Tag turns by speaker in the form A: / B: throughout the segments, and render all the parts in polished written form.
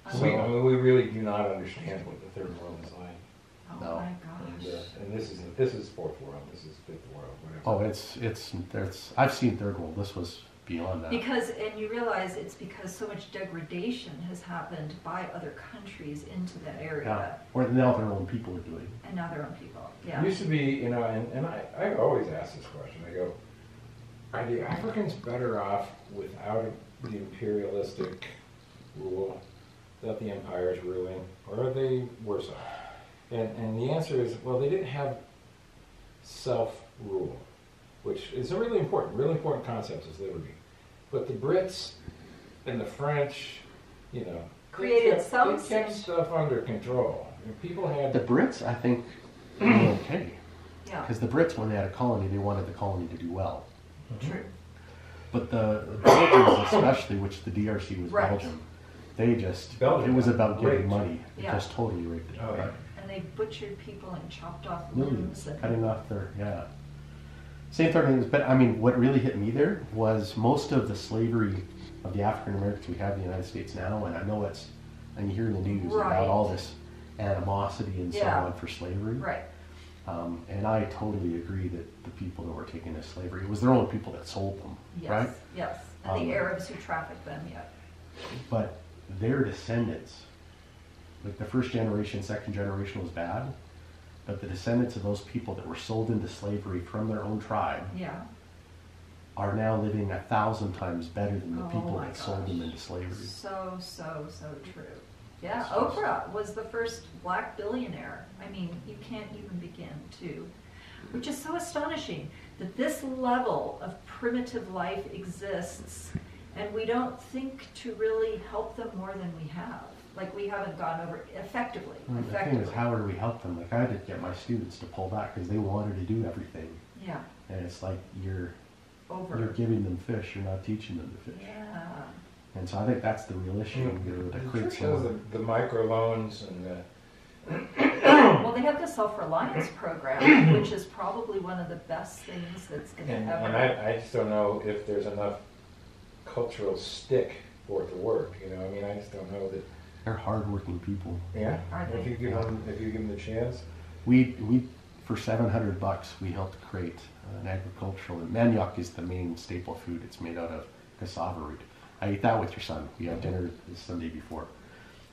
A: So, I mean, we really do not understand what the third world is like.
B: Oh
C: No.
B: my gosh.
A: And this is fourth world. This is fifth world.
C: Oh,
A: Whatever.
C: it's. I've seen third world. This was beyond that.
B: And you realize it's because so much degradation has happened by other countries into that area.
C: Yeah. Or now their own people are doing.
B: And now their own people. Yeah.
A: It used to be, you know, and I always ask this question. I go, are the Africans better off without the imperialistic rule, without the empires ruling, or are they worse off? And the answer is, well, they didn't have self-rule, which is a really important concept is liberty. But the Brits and the French, you know,
B: Created
A: they kept stuff under control. And people had
C: The Brits, I think, were okay.
B: Yeah.
C: Because the Brits, when they had a colony, they wanted the colony to do well.
B: True.
C: But the Belgians, especially, which the DRC was
B: Right.
C: Belgium, they just,
A: Belgium
C: it was about
A: raped.
C: getting money. It
B: Yeah.
C: just totally raped it.
A: Oh, yeah.
B: And they butchered people and chopped off
C: Millions,
B: limbs. And
C: cutting off their, yeah. Same thing, but I mean, what really hit me there was most of the slavery of the African Americans we have in the United States now, and I know it's, and you hear in the news
B: Right.
C: about all this animosity and so
B: Yeah.
C: on for slavery.
B: Right.
C: And I totally agree that the people that were taken as slavery, it was their own people that sold them,
B: Yes.
C: right?
B: Yes. And the Arabs who trafficked them, yeah.
C: But their descendants, like the first generation, second generation was bad, but the descendants of those people that were sold into slavery from their own tribe
B: Yeah.
C: are now living 1,000 times better than the
B: Oh
C: people
B: my
C: that sold them
B: gosh.
C: into slavery.
B: So true. Yeah, Oprah was the first black billionaire. I mean, you can't even begin to, which is so astonishing that this level of primitive life exists and we don't think to really help them more than we have. Like we haven't gone over it effectively.
C: Well, the thing is, how do we help them? Like I had to get my students to pull back because they wanted to do everything.
B: Yeah.
C: And it's like you're
B: Over.
C: giving them fish, you're not teaching them to fish.
B: Yeah.
C: And so I think that's the real issue.
A: The
C: To
A: church
C: create
A: has
C: some,
A: the microloans and
B: Well, they have the self-reliance program, which is probably one of the best things that's going to
A: and
B: ever.
A: I just don't know if there's enough cultural stick for it to work. You know, I mean, I just don't know that.
C: they're hardworking people.
A: Yeah,
B: Are
A: if
B: they?
A: you give them the chance.
C: We for $700 we helped create an agricultural. And manioc is the main staple food. It's made out of cassava root. I ate that with your son. We had dinner the Sunday before,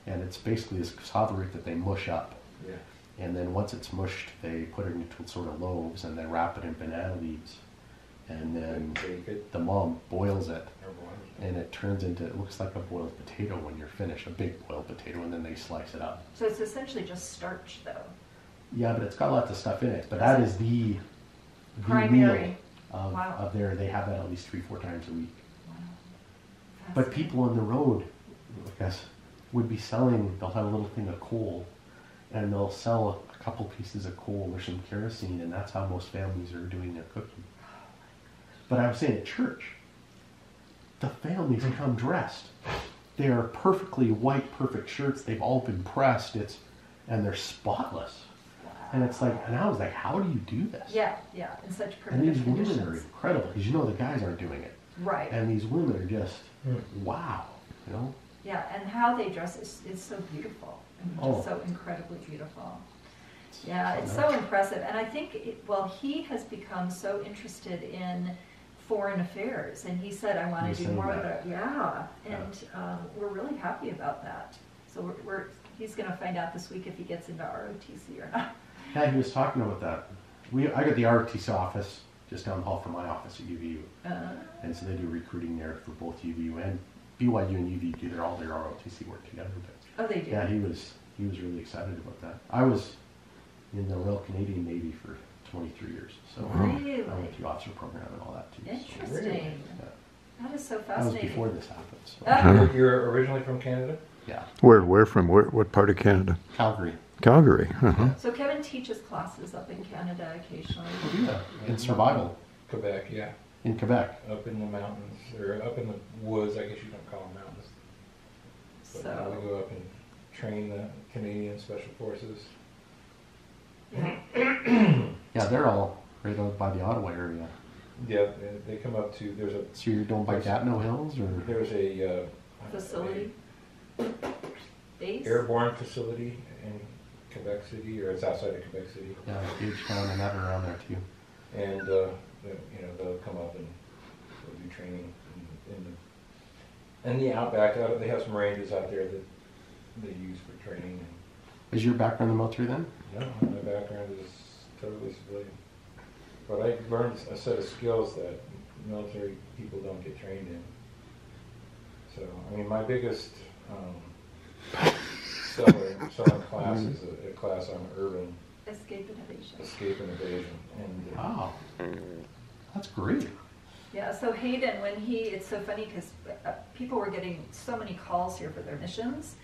C: and it's basically this cassava root that they mush up.
A: Yeah.
C: And then once it's mushed, they put it into sort of loaves and then wrap it in banana leaves. And then
A: Bake it.
C: the mom boils it,
A: Or boil it.
C: and it turns into, it looks like a boiled potato when you're finished, a big boiled potato, and then they slice it up.
B: So it's essentially just starch, though.
C: Yeah, but it's got lots of stuff in it. But that is the
B: Primary.
C: meal of,
B: Wow.
C: of their, they have that at least 3-4 times a week.
B: Wow.
C: But people on the road, I guess, would be selling, they'll have a little thing of coal, and they'll sell a couple pieces of coal or some kerosene, and that's how most families are doing their cooking. But I was saying at church, the families come dressed. They are perfectly white, perfect shirts. They've all been pressed. And they're spotless. And it's like, and I was like, how do you do this?
B: Yeah, yeah, in such
C: And
B: primitive
C: these women
B: conditions.
C: are incredible because you know the guys aren't doing it.
B: Right.
C: And these women are just, wow, you know?
B: Yeah, and how they dress is so beautiful. I mean, just
C: Oh.
B: so incredibly beautiful. Yeah, it's
C: nice.
B: so impressive. And I think, he has become so interested in foreign affairs. And he said, I want
C: You're
B: to do
C: saying
B: more of
C: that.
B: it. Yeah, and we're really happy about that. So he's going to find out this week if he gets into ROTC or not.
C: Yeah, he was talking about that. I got the RTC office just down the hall from my office at UVU. And so they do recruiting there for both UVU and BYU and UVU do all their ROTC work together. But
B: Oh, they do?
C: yeah, he was really excited about that. I was in the Royal Canadian Navy for 23 years. So
B: Really?
C: I went through officer program and all that too. So,
B: Interesting.
C: yeah.
B: That is so
C: That was
B: fascinating.
C: before this happened. So,
B: Oh.
A: You're originally from Canada?
C: yeah.
D: Where from? What part of Canada?
C: Calgary.
D: Calgary. Uh-huh.
B: So Kevin teaches classes up in Canada occasionally.
C: Yeah. In survival.
A: Quebec, yeah.
C: In Quebec.
A: Up in the mountains, or up in the woods, I guess you don't call them mountains. But
B: So,
A: we go up and train the Canadian Special Forces.
B: yeah.
C: Yeah, they're all right out by the Ottawa area.
A: Yeah, they come up to,
C: So you're down by Gatineau Hills or?
A: there's a
B: Facility. base?
A: airborne facility in Quebec City, or it's outside of Quebec City.
C: Yeah, Gagetown and that are around there too.
A: And, they'll come up and they'll do training in the outback. They have some ranges out there that they use for training.
C: Is your background in the military then?
A: No, my background is totally civilian. But I learned a set of skills that military people don't get trained in. So, I mean, my biggest selling class is a class on urban
B: Escape and evasion.
A: escape and evasion. And
C: Wow, that's great.
B: Yeah, so Hayden, it's so funny because people were getting so many calls here for their missions,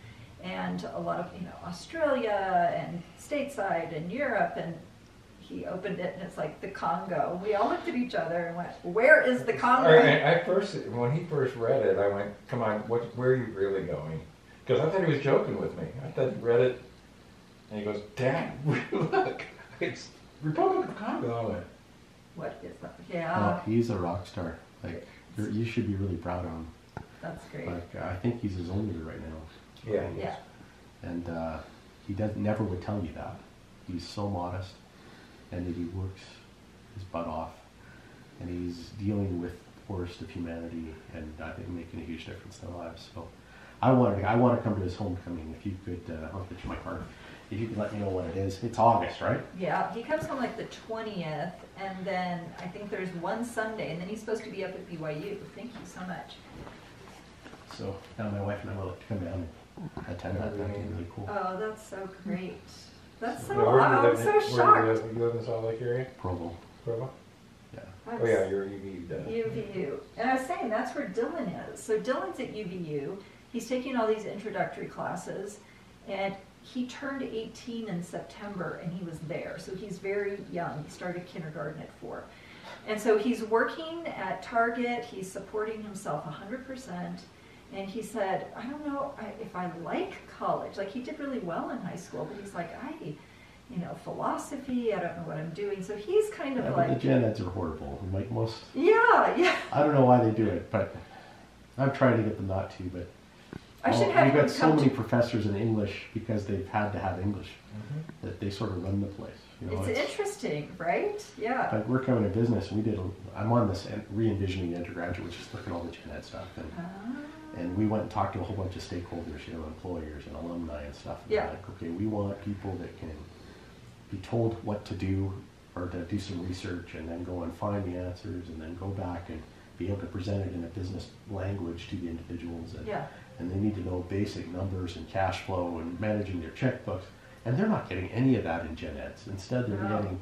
B: and a lot of, Australia and stateside and Europe, and he opened it and it's like the Congo. We all looked at each other and went, where is the Congo?
A: when he first read it, I went, come on, where are you really going? Because I thought he was joking with me. I thought he read it, and he goes, Dad, look, it's Republic of Congo. I went,
B: What is that? Yeah,
C: Oh, he's a rock star. Like, you should be really proud of him.
B: that's great.
C: Like, I think he's his own leader right now.
A: yeah.
B: Yeah.
C: And he never would tell you that. He's so modest, and that he works his butt off, and he's dealing with the worst of humanity, and I think making a huge difference in their lives. So I want to come to his homecoming. If you could, I'll get you my card. If you could let me know what it is. It's August, right?
B: Yeah, he comes home like the 20th, and then I think there's one Sunday, and then he's supposed to be up at BYU. Thank you so much.
C: So now my wife and I will come down and attend that. That'd be really cool.
B: Oh, that's so great. That's so,
A: Now, where do you
B: I'm
A: live?
B: so
A: Where do you
B: shocked.
A: live? You live in the Salt Lake area?
C: Provo.
A: Provo?
C: Yeah.
A: Oh yeah, you're UV.
B: UVU. And I was saying, that's where Dylan is. So Dylan's at UVU. He's taking all these introductory classes, and he turned 18 in September, and he was there. So he's very young. He started kindergarten at 4. And so he's working at Target. He's supporting himself 100%. And he said, I don't know if I like college. Like, he did really well in high school, but he's like, philosophy, I don't know what I'm doing. So he's kind of
C: But the
B: like...
C: gen eds are horrible. Like most...
B: Yeah.
C: I don't know why they do it, but I'm trying to get them not to, but...
B: I should have
C: we've
B: him
C: got so
B: come
C: many
B: to...
C: professors in English because they've had to have English, that they sort of run the place.
B: It's interesting, right? Yeah.
C: Like, we're coming to business, I'm on this re-envisioning the undergraduate, which is looking at all the gen ed stuff, and we went and talked to a whole bunch of stakeholders, employers and alumni and stuff. And
B: Yeah.
C: like, okay, we want people that can be told what to do, or to do some research, and then go and find the answers, and then go back and be able to present it in a business language to the individuals. And they need to know basic numbers and cash flow and managing their checkbooks. And they're not getting any of that in gen eds. Instead, they're getting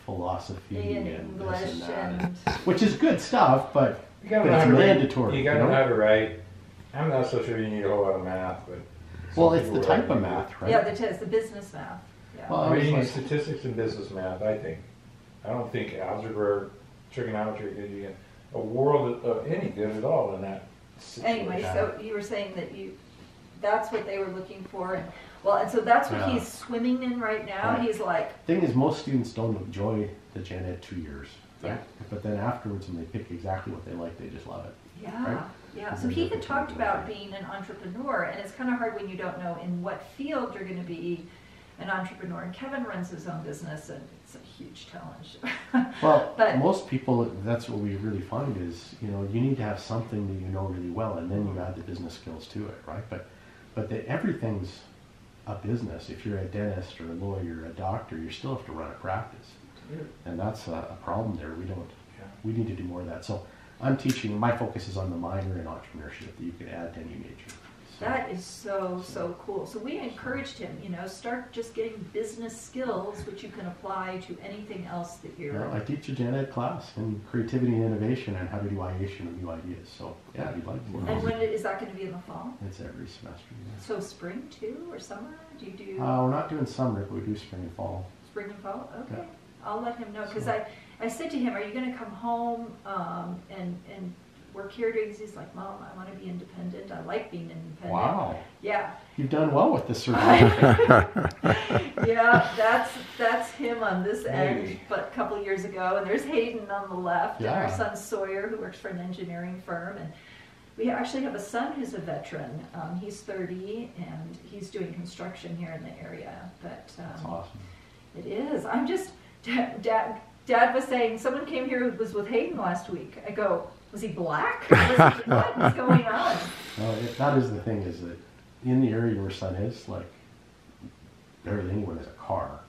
C: philosophy
B: And
C: and
B: English
C: this and that,
B: and...
C: which is good stuff, but
A: You gotta
C: But
A: know
C: it's
A: how to read.
C: mandatory,
A: You gotta
C: you know?
A: know how to write. I'm not so sure you need a whole lot of math, but.
C: well,
A: some
C: it's the
A: people
C: type of
A: really
C: math, right?
B: Yeah, it is, the business math. Yeah.
C: Well,
A: I mean, you need
C: like-
A: statistics and business math, I think. I don't think algebra, trigonometry gives you a world of any good at all in that situation.
B: Anyway, so you were saying that that's what they were looking for, and so that's what
C: Yeah.
B: he's swimming in right now.
C: Right.
B: He's like,
C: Thing is, most students don't enjoy the gen ed 2 years, right?
B: Yeah.
C: But then afterwards, when they pick exactly what they like, they just love it.
B: yeah,
C: Right?
B: yeah.
C: And
B: So
C: then
B: he
C: they
B: had talked
C: continue
B: about
C: to-
B: being an entrepreneur, and it's kind of hard when you don't know in what field you're going to be an entrepreneur. And Kevin runs his own business, and it's a huge challenge.
C: Well,
B: But-
C: most people, that's what we really find is, you need to have something that you know really well, and then you add the business skills to it, right? But everything's a business. If you're a dentist or a lawyer or a doctor, you still have to run a practice. And that's a problem there. We need to do more of that. So I'm teaching, my focus is on the minor in entrepreneurship that you can add to any major. So,
B: That is so cool. So we encouraged him, start just getting business skills, which you can apply to anything else that you're...
C: I teach a gen ed class in creativity and innovation and how to do ideation of new ideas. So yeah, if you'd like to.
B: And when is that going to be in the fall?
C: It's every semester. Yeah.
B: So spring too, or summer? Do you do
C: We're not doing summer, but we do spring and fall.
B: spring and fall? Okay.
C: Yeah.
B: I'll let him know, because
C: So-
B: I said to him, are you going to come home and work here? He's like, Mom, I want to be independent. I like being independent.
C: Wow.
B: Yeah.
C: You've done well with this survival.
B: Yeah, that's him on this end,
A: Maybe.
B: but a couple years ago. And there's Hayden on the left, and our
C: Yeah.
B: son Sawyer, who works for an engineering firm. And We actually have a son who's a veteran. He's 30 and he's doing construction here in the area. But
C: That's awesome.
B: it is. I'm just, Dad was saying, someone came here who was with Hayden last week. I go, was he black? What was going on?
C: No, that is the thing, is that in the area where son is, like, barely anyone has a car.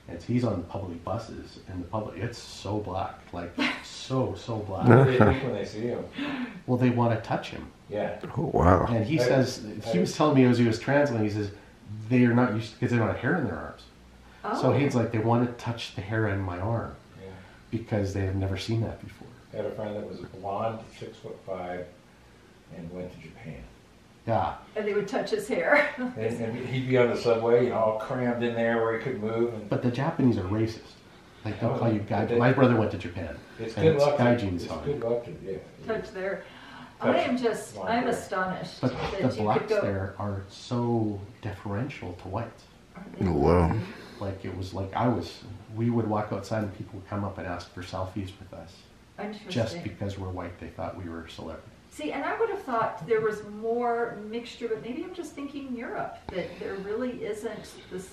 C: And he's on public buses, and the public, it's so black, like, so black.
A: What do they think when they see him?
C: Well, they want to touch him.
A: Yeah.
D: Oh, wow.
C: And he says, he was telling me as he was translating, he says, they are not used to, because they don't have hair in their arms.
B: Oh.
C: So he's like, they want to touch the hair on my arm,
A: Yeah.
C: because they have never seen that before.
A: I had a friend that was blonde, 6'5", and went to Japan.
C: Yeah.
B: And they would touch his hair.
A: And he'd be on the subway, all crammed in there where he could move. And
C: But the Japanese are racist. Like, they'll call you gaijin.
A: They-
C: My brother went to Japan.
A: it's
C: and
A: good
C: it's
A: luck.
C: gaijin
A: It's
C: time.
A: good luck to, yeah.
B: Touch their.
A: Touch
B: I am just,
A: blonde
B: I'm
A: hair.
B: astonished
C: But
B: that
C: the
B: you could
C: blacks
B: go.
C: there are so deferential to whites.
D: Oh, wow.
C: Like, it was like we would walk outside and people would come up and ask for selfies with us.
B: Interesting.
C: Just because we're white, they thought we were celebrities.
B: See, and I would have thought there was more mixture, but maybe I'm just thinking Europe, that there really isn't this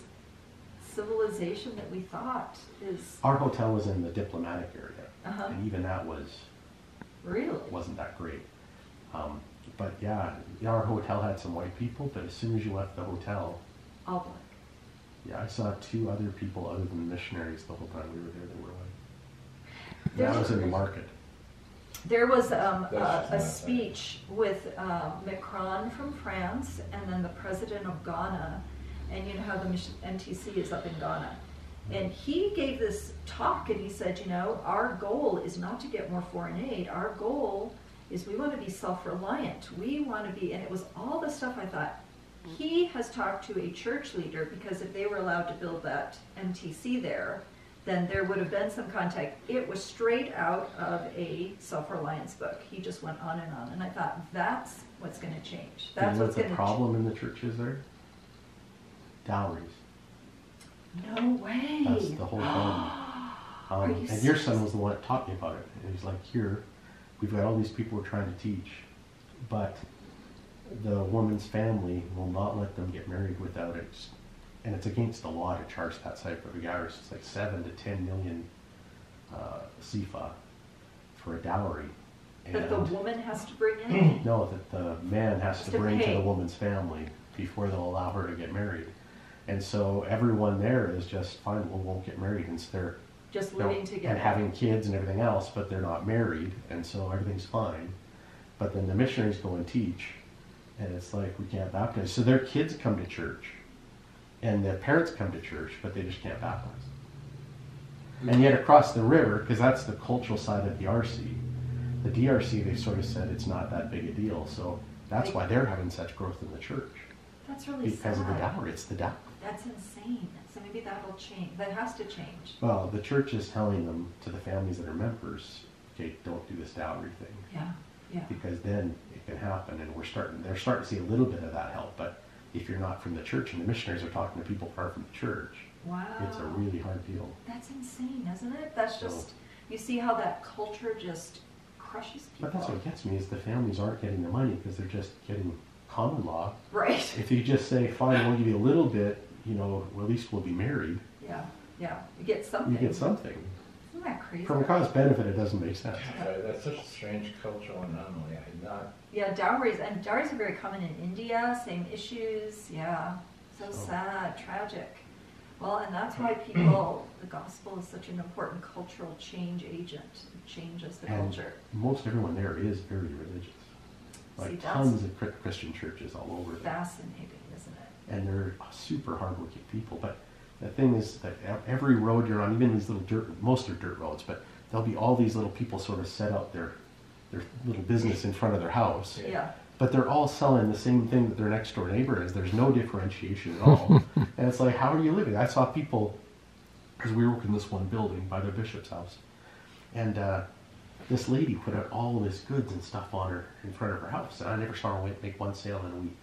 B: civilization that we thought is.
C: Our hotel was in the diplomatic area,
B: Uh-huh.
C: and even that
B: Really?
C: wasn't that great. But yeah, our hotel had some white people, but as soon as you left the hotel,
B: All black.
C: yeah, I saw 2 other people other than the missionaries the whole time we were there that were white.
B: There's-
C: That was in the market.
B: There was
A: That's
B: a
A: not
B: speech with Macron from France and then the president of Ghana, and you know how the NTC is up in Ghana. And he gave this talk and he said, you know, our goal is not to get more foreign aid. Our goal is we want to be self-reliant. We want to be, and it was all the stuff I thought, he has talked to a church leader, because if they were allowed to build that MTC there, then there would have been some contact. It was straight out of a self-reliance book. He just went on, and I thought, that's what's going to change.
C: You
B: That's
C: know
B: what's
C: what
B: going
C: the
B: to
C: problem in the churches there? Dowries.
B: No way.
C: That's the whole problem.
B: Are you
C: And your son
B: serious?
C: was the one that taught me about it. And he's like, here, we've got all these people we're trying to teach, but the woman's family will not let them get married without it. And it's against the law to charge that type of a dowry. It's like 7 to 10 million CFA for a dowry.
B: That the woman has to bring in?
C: No, that the man has to bring to
B: pay.
C: the woman's family before they'll allow her to get married. And so everyone there is just fine, well, won't get married, and they're
B: Just
C: you know,
B: living together.
C: and having kids and everything else, but they're not married, and so everything's fine. But then the missionaries go and teach, and it's like, we can't baptize. So their kids come to church, and their parents come to church, but they just can't baptize. And yet across the river, because that's the cultural side of the RC, the DRC, they sort of said it's not that big a deal, so that's why they're having such growth in the church.
B: That's really
C: Because of the
B: sad.
C: dowry, it's the dowry.
B: That's insane. So maybe that'll change. That has to change.
C: Well, the church is telling them, to the families that are members, okay, don't do this dowry thing.
B: Yeah, yeah.
C: Because then it can happen, and they're starting to see a little bit of that help. But if you're not from the church, and the missionaries are talking to people far from the church,
B: Wow.
C: it's a really hard deal.
B: That's insane, isn't it? That's
C: So-
B: just, you see how that culture just crushes people.
C: But that's what gets me, is the families aren't getting the money because they're just getting common law.
B: Right.
C: If you just say, fine, we'll give you a little bit, you know, well, at least we'll be married,
B: Yeah, yeah. You get something.
C: you get something.
B: Isn't that crazy?
C: From a cost benefit, it doesn't make sense.
A: That's such a strange cultural anomaly. I had not.
B: Yeah, dowries. And dowries are very common in India, same issues. Yeah. So
C: Oh.
B: sad, tragic. Well, and that's why people, the gospel is such an important cultural change agent. It changes the
C: And
B: culture.
C: most everyone there is very religious. Like
B: See, that's
C: tons of Christian churches all over there.
B: fascinating, isn't it?
C: And they're super hardworking people. But the thing is that every road you're on, even these little most are dirt roads, but there'll be all these little people sort of set out their little business in front of their house.
A: Yeah.
B: Yeah.
C: But they're all selling the same thing that their next door neighbor is. There's no differentiation at all. And it's like, how are you living? I saw people, because we work in this one building by the bishop's house, and this lady put out all this goods and stuff on her in front of her house, and I never saw her make one sale in a week.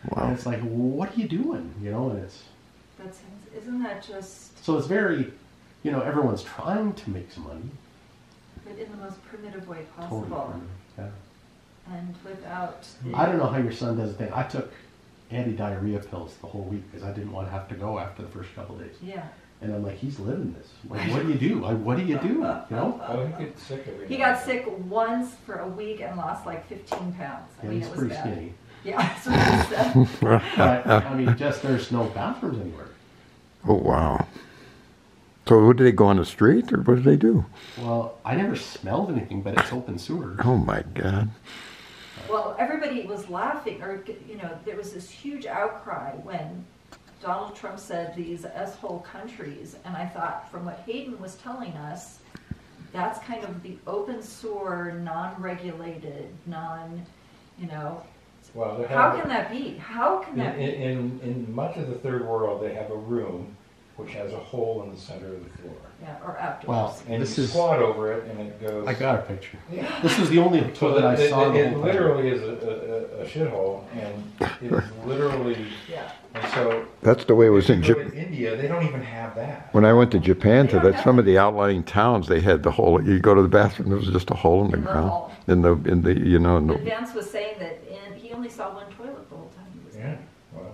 C: And
D: Wow.
C: it's like, well, what are you doing? You know, and it's
B: Isn't that just,
C: so it's very, you know, everyone's trying to make some money.
B: but in the most primitive way
C: Totally.
B: possible?
C: Yeah.
B: and without the.
C: I don't know how your son does a thing. I took anti-diarrhea pills the whole week because I didn't want to have to go after the first couple days.
B: Yeah.
C: And I'm like, he's living this. Like, what do you do? Like, what do you do? You know?
A: Oh, he gets sick every
B: He
A: now
B: got
A: and then.
B: sick once for a week and lost like 15 pounds. I
C: Yeah,
B: mean,
C: he's
B: it was
C: pretty
B: bad.
C: skinny.
B: Yeah, that's what he said.
C: But, I mean, just there's no bathrooms anywhere.
D: Oh, wow. So what, did they go on the street, or what did they do?
C: Well, I never smelled anything, but it's open sewer.
D: Oh, my God.
B: Well, everybody was laughing, or, you know, there was this huge outcry when Donald Trump said these S-hole countries, and I thought, from what Hayden was telling us, that's kind of the open sewer, non-regulated, you know,
A: Well, they
B: how
A: have,
B: can that be? How can that be?
A: in much of the third world, they have a room which has a hole in the center of the floor.
B: Yeah, or outdoors.
C: Well,
A: And
C: this
A: you
C: is.
A: squat over it and it goes.
C: I got a picture.
A: Yeah.
C: This was the only
A: So
C: toilet I saw the
A: it
C: whole time.
A: literally is a shithole, and it is literally,
B: Yeah.
A: and so.
D: That's the way it was
A: if
D: in
A: you go
D: Japan.
A: to India, they don't even have that.
D: When I went to Japan,
B: They don't have
D: some of the outlying towns, they had the hole. You go to the bathroom, there was just a hole in the
B: In the
D: ground.
B: hall.
D: In the, you know, in
B: But
D: the,
B: Vance was saying that he only saw one toilet the whole time he was there.
A: Yeah.